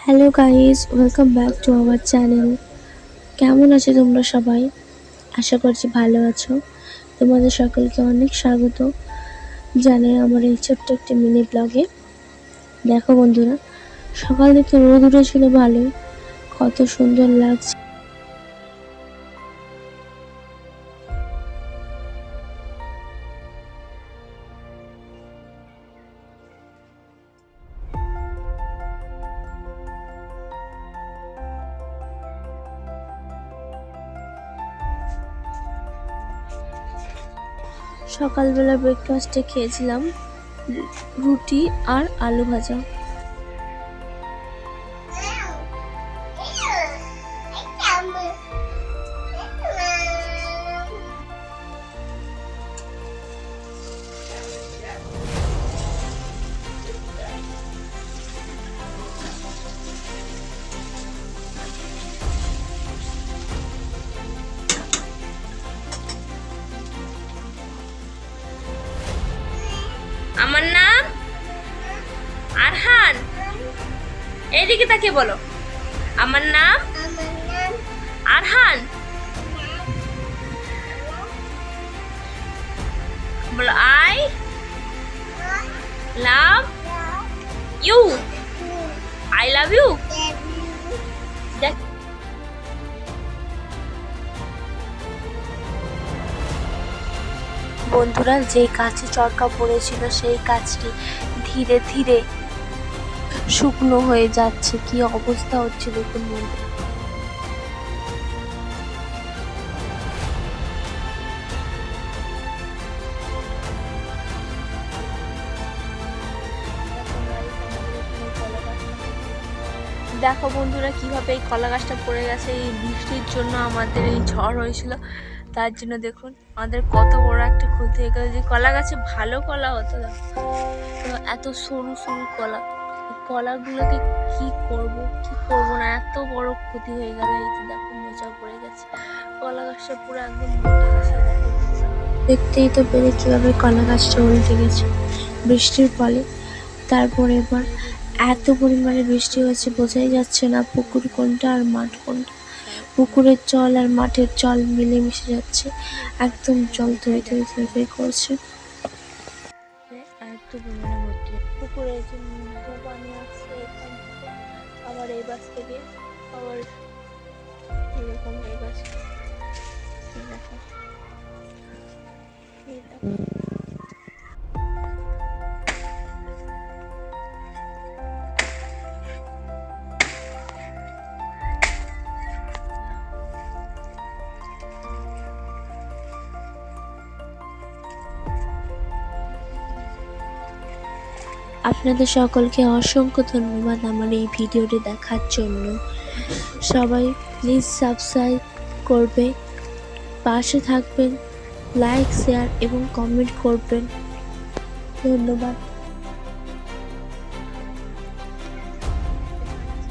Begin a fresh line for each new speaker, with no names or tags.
Hello guys, welcome back to our channel. কেমন আছো তোমরা সবাই? আশা করছি ভালো আছো। তোমাদের সকলকে অনেক স্বাগত জানাই আমার এই ছোট্ট একটি মিনি ব্লগে। দেখো বন্ধুরা, সকাল থেকে রোদ উঠেছিল ভালোই, কত সুন্দর লাগছে। সকালবেলা ব্রেকফাস্টে খেয়েছিলাম রুটি আর আলু ভাজা।
আমার নাম আরহান। এইদিকে তাকিয়ে বলো, আমার নাম আরহান। বলো, I love you. I love you.
বন্ধুরা, যেই কাছে চরকা পড়েছিল সেই কাজটি ধীরে ধীরে শুকনো হয়ে যাচ্ছে। কি অবস্থা হচ্ছে দেখুন বন্ধুরা।
দেখো বন্ধুরা, কিভাবে এই কলা গাছটা পড়ে গেছে। এই বৃষ্টির জন্য আমাদের এই ঝড় হয়েছিল, তার জন্য দেখুন আমাদের কত বড় একটা ক্ষতি হয়ে গেল। যে কলা গাছে ভালো কলা হতো, দেখো এত সরু সরু কলা। এই কলাগুলোকে কি করব কি করব না, এত বড় ক্ষতি হয়ে গেল। এই যে দেখো মোচা পড়ে গেছে, কলা গাছটা পুরো একদম উল্টে গেছে।
দেখতেই তো পেরে কিভাবে কলা গাছটা উল্টে গেছে বৃষ্টির ফলে। তারপরে এবার এত পরিমাণে বৃষ্টি হয়েছে, বোঝাই যাচ্ছে না পুকুর কোনটা আর মাঠ কোনটা। পুকুরের জল আর মাঠের জল মিলেমিশে যাচ্ছে, একদম জল ধরে ধরে ধরে ধরে করছে।
এত পরিমাণে ভর্তি পুকুরে যে পানি আসছে এখান থেকে, আবার এই বাস থেকে আবার এরকম এই বাস। দেখো
আপনাদের সকলকে অসংখ্য ধন্যবাদ আমার এই ভিডিওটি দেখার জন্য। সবাই প্লিজ সাবস্ক্রাইব করবে, পাশে থাকবেন, লাইক শেয়ার এবং কমেন্ট করবেন। ধন্যবাদ।